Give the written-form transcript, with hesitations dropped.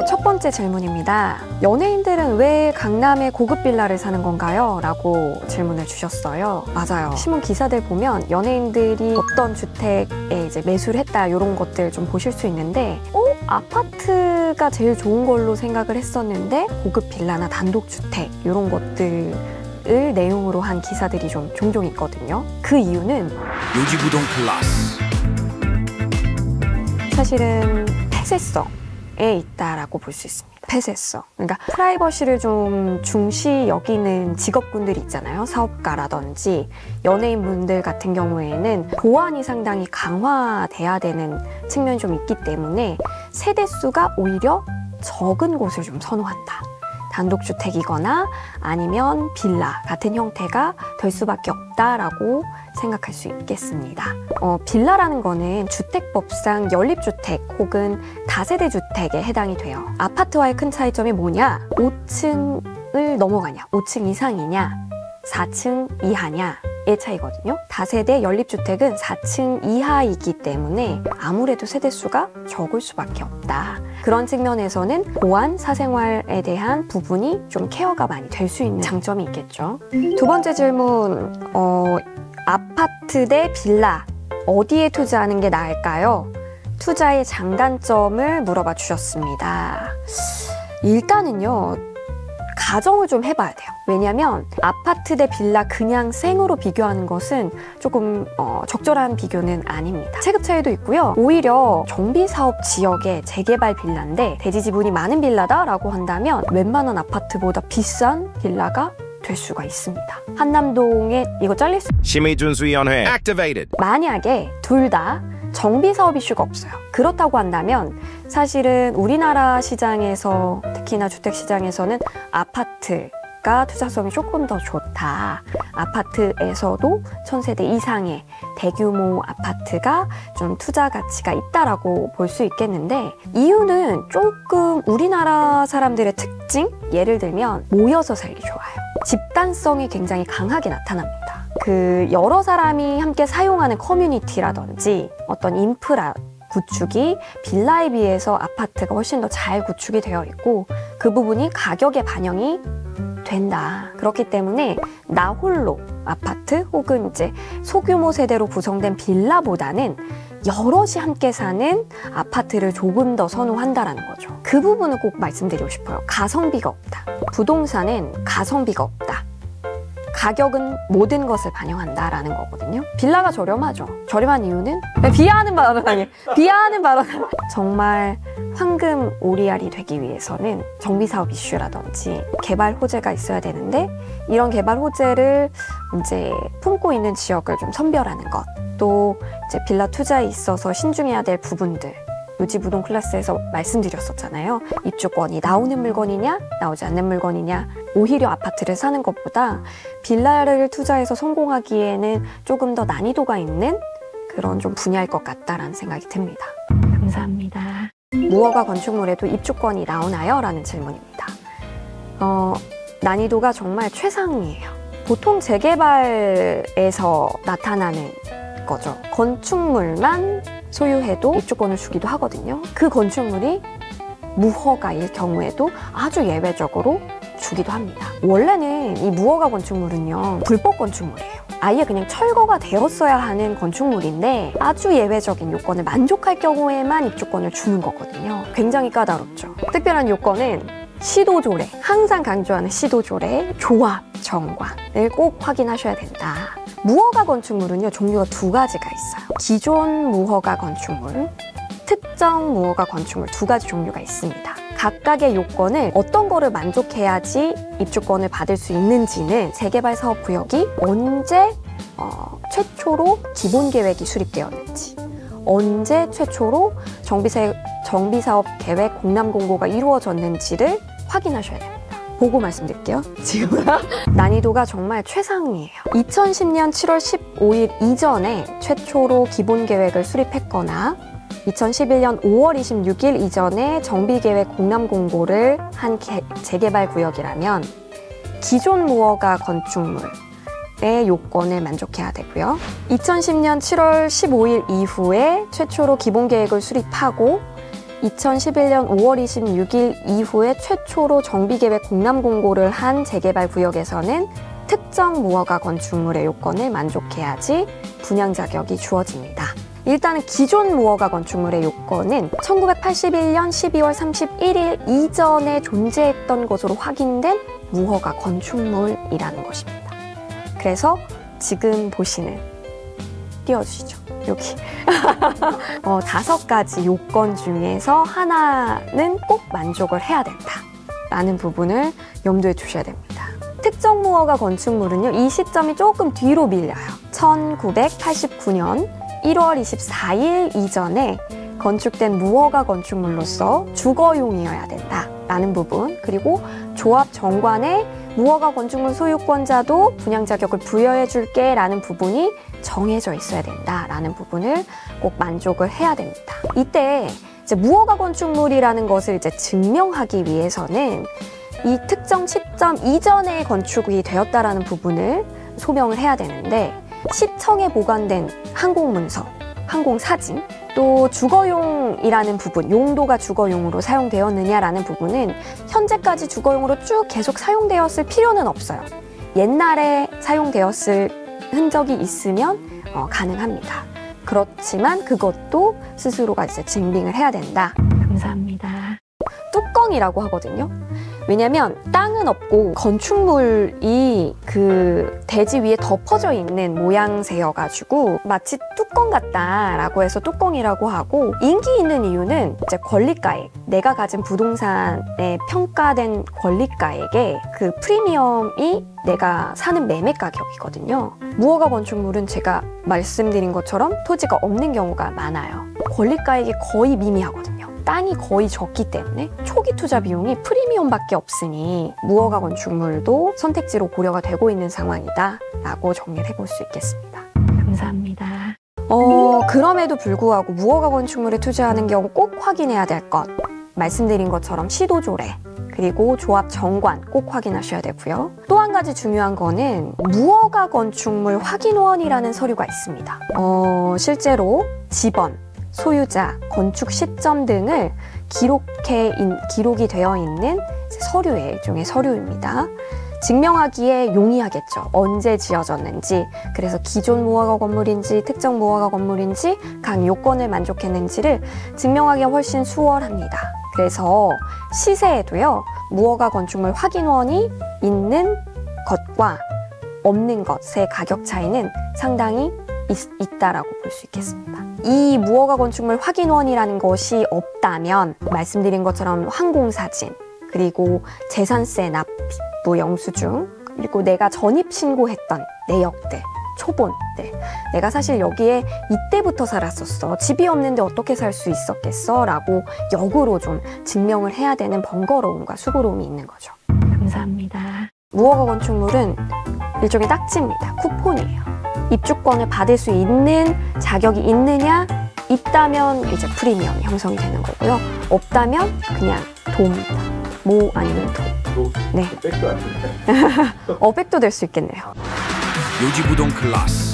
첫 번째 질문입니다. 연예인들은 왜 강남에 고급 빌라를 사는 건가요? 라고 질문을 주셨어요. 맞아요. 신문 기사들 보면 연예인들이 어떤 주택에 이제 매수를 했다 이런 것들 좀 보실 수 있는데 아파트가 제일 좋은 걸로 생각을 했었는데 고급 빌라나 단독주택 이런 것들을 내용으로 한 기사들이 좀 종종 있거든요. 그 이유는 요지부동 플러스 사실은 폐쇄성에 있다라고 볼 수 있습니다. 폐쇄성. 그러니까 프라이버시를 좀 중시 여기는 직업군들이 있잖아요. 사업가라든지 연예인분들 같은 경우에는 보안이 상당히 강화돼야 되는 측면이 좀 있기 때문에 세대수가 오히려 적은 곳을 좀 선호한다. 단독주택이거나 아니면 빌라 같은 형태가 될 수밖에 없다라고 생각할 수 있겠습니다. 빌라라는 거는 주택법상 연립주택 혹은 다세대 주택에 해당이 돼요. 아파트와의 큰 차이점이 뭐냐? 5층을 넘어가냐, 5층 이상이냐, 4층 이하냐 의 차이거든요. 다세대 연립주택은 4층 이하이기 때문에 아무래도 세대수가 적을 수밖에 없다. 그런 측면에서는 보안, 사생활에 대한 부분이 좀 케어가 많이 될 수 있는 장점이 있겠죠. 두 번째 질문, 아파트 대 빌라 어디에 투자하는 게 나을까요? 투자의 장단점을 물어봐 주셨습니다. 일단은요, 가정을 좀 해봐야 돼요. 왜냐면 아파트 대 빌라 그냥 생으로 비교하는 것은 조금 적절한 비교는 아닙니다. 체급 차이도 있고요. 오히려 정비사업 지역의 재개발 빌라인데 대지 지분이 많은 빌라다라고 한다면 웬만한 아파트보다 비싼 빌라가 될 수가 있습니다. 한남동에 이거 잘릴 수 심의준수위원회 activated. 만약에 둘 다 정비사업 이슈가 없어요. 그렇다고 한다면 사실은 우리나라 시장에서 특히나 주택시장에서는 아파트가 투자성이 조금 더 좋다. 아파트에서도 1000세대 이상의 대규모 아파트가 좀 투자 가치가 있다라고 볼 수 있겠는데 이유는 조금 우리나라 사람들의 특징? 예를 들면 모여서 살기 좋아요. 집단성이 굉장히 강하게 나타납니다. 여러 사람이 함께 사용하는 커뮤니티라든지 어떤 인프라 구축이 빌라에 비해서 아파트가 훨씬 더 잘 구축이 되어 있고 그 부분이 가격에 반영이 된다. 그렇기 때문에 나 홀로 아파트 혹은 이제 소규모 세대로 구성된 빌라보다는 여럿이 함께 사는 아파트를 조금 더 선호한다라는 거죠. 그 부분은 꼭 말씀드리고 싶어요. 가성비가 없다. 부동산은 가성비가 없다. 가격은 모든 것을 반영한다라는 거거든요. 빌라가 저렴하죠. 저렴한 이유는 비하하는 발언 아니에요. 비하하는 발언. 정말 황금 오리알이 되기 위해서는 정비사업 이슈라든지 개발 호재가 있어야 되는데 이런 개발 호재를 이제 품고 있는 지역을 좀 선별하는 것. 또 이제 빌라 투자에 있어서 신중해야 될 부분들. 요지부동 클래스에서 말씀드렸었잖아요. 입주권이 나오는 물건이냐 나오지 않는 물건이냐. 오히려 아파트를 사는 것보다 빌라를 투자해서 성공하기에는 조금 더 난이도가 있는 그런 좀 분야일 것 같다라는 생각이 듭니다. 감사합니다. 무허가 건축물에도 입주권이 나오나요? 라는 질문입니다. 난이도가 정말 최상이에요. 보통 재개발에서 나타나는 거죠. 건축물만 소유해도 입주권을 주기도 하거든요. 그 건축물이 무허가일 경우에도 아주 예외적으로 주기도 합니다. 원래는 이 무허가 건축물은요, 불법 건축물이에요. 아예 그냥 철거가 되었어야 하는 건축물인데 아주 예외적인 요건을 만족할 경우에만 입주권을 주는 거거든요. 굉장히 까다롭죠. 특별한 요건은 시도조례, 항상 강조하는 시도조례, 조합 정관을 꼭 확인하셔야 된다. 무허가 건축물은요, 종류가 두 가지가 있어요. 기존 무허가 건축물, 특정 무허가 건축물 두 가지 종류가 있습니다. 각각의 요건을 어떤 거를 만족해야지 입주권을 받을 수 있는지는 재개발 사업 구역이 언제 최초로 기본 계획이 수립되었는지, 언제 최초로 정비사업 계획 공람 공고가 이루어졌는지를 확인하셔야 됩니다. 보고 말씀드릴게요. 지금 난이도가 정말 최상이에요. 2010년 7월 15일 이전에 최초로 기본 계획을 수립했거나 2011년 5월 26일 이전에 정비계획 공람 공고를 한 재개발 구역이라면 기존 무허가 건축물의 요건을 만족해야 되고요. 2010년 7월 15일 이후에 최초로 기본 계획을 수립하고 2011년 5월 26일 이후에 최초로 정비계획 공람공고를 한 재개발 구역에서는 특정 무허가 건축물의 요건을 만족해야지 분양 자격이 주어집니다. 일단은 기존 무허가 건축물의 요건은 1981년 12월 31일 이전에 존재했던 것으로 확인된 무허가 건축물이라는 것입니다. 그래서 지금 보시는, 띄워주시죠. 여기 5가지 요건 중에서 하나는 꼭 만족을 해야 된다라는 부분을 염두에 두셔야 됩니다. 특정 무허가 건축물은요, 이 시점이 조금 뒤로 밀려요. 1989년 1월 24일 이전에 건축된 무허가 건축물로서 주거용이어야 된다라는 부분, 그리고 조합 정관에 무허가 건축물 소유권자도 분양 자격을 부여해 줄게 라는 부분이 정해져 있어야 된다라는 부분을 꼭 만족을 해야 됩니다. 이때 이제 무허가 건축물이라는 것을 이제 증명하기 위해서는 이 특정 시점 이전에 건축이 되었다라는 부분을 소명을 해야 되는데, 시청에 보관된 항공문서, 항공사진, 또 주거용이라는 부분, 용도가 주거용으로 사용되었느냐라는 부분은 현재까지 주거용으로 쭉 계속 사용되었을 필요는 없어요. 옛날에 사용되었을 흔적이 있으면 가능합니다. 그렇지만 그것도 스스로가 이제 증빙을 해야 된다. 감사합니다. 뚜껑이라고 하거든요. 왜냐면 땅은 없고 건축물이 그 대지 위에 덮어져 있는 모양새여가지고 마치 뚜껑 같다라고 해서 뚜껑이라고 하고, 인기 있는 이유는 이제 권리가액, 내가 가진 부동산의 평가된 권리가액에 그 프리미엄이 내가 사는 매매 가격이거든요. 무허가 건축물은 제가 말씀드린 것처럼 토지가 없는 경우가 많아요. 권리가액이 거의 미미하거든요. 땅이 거의 적기 때문에 초기 투자 비용이 프리미엄밖에 없으니 무허가 건축물도 선택지로 고려가 되고 있는 상황이다 라고 정리를 해볼 수 있겠습니다. 감사합니다. 그럼에도 불구하고 무허가 건축물에 투자하는 경우 꼭 확인해야 될 것, 말씀드린 것처럼 시도 조례, 그리고 조합 정관 꼭 확인하셔야 되고요. 또 한 가지 중요한 거는 무허가 건축물 확인원이라는 서류가 있습니다. 실제로 지번, 소유자, 건축 시점 등을 기록이 되어 있는 서류의 일종의 서류입니다. 증명하기에 용이하겠죠. 언제 지어졌는지, 그래서 기존 무허가 건물인지 특정 무허가 건물인지 각 요건을 만족했는지를 증명하기가 훨씬 수월합니다. 그래서 시세에도요, 무허가 건축물 확인원이 있는 것과 없는 것의 가격 차이는 상당히 있다라고 볼 수 있겠습니다. 이 무허가 건축물 확인원이라는 것이 없다면 말씀드린 것처럼 항공사진, 그리고 재산세 납부 영수증, 그리고 내가 전입 신고했던 내역들, 초본들, 내가 사실 여기에 이때부터 살았었어, 집이 없는데 어떻게 살 수 있었겠어? 라고 역으로 좀 증명을 해야 되는 번거로움과 수고로움이 있는 거죠. 감사합니다. 무허가 건축물은 일종의 딱지입니다. 쿠폰이에요. 입주권을 받을 수 있는 자격이 있느냐? 있다면 이제 프리미엄이 형성이 되는 거고요. 없다면 그냥 도입니다. 모 아니면 도. 네. 백도 아닙니까? 백도 될 수 있겠네요. 요지부동 클래스.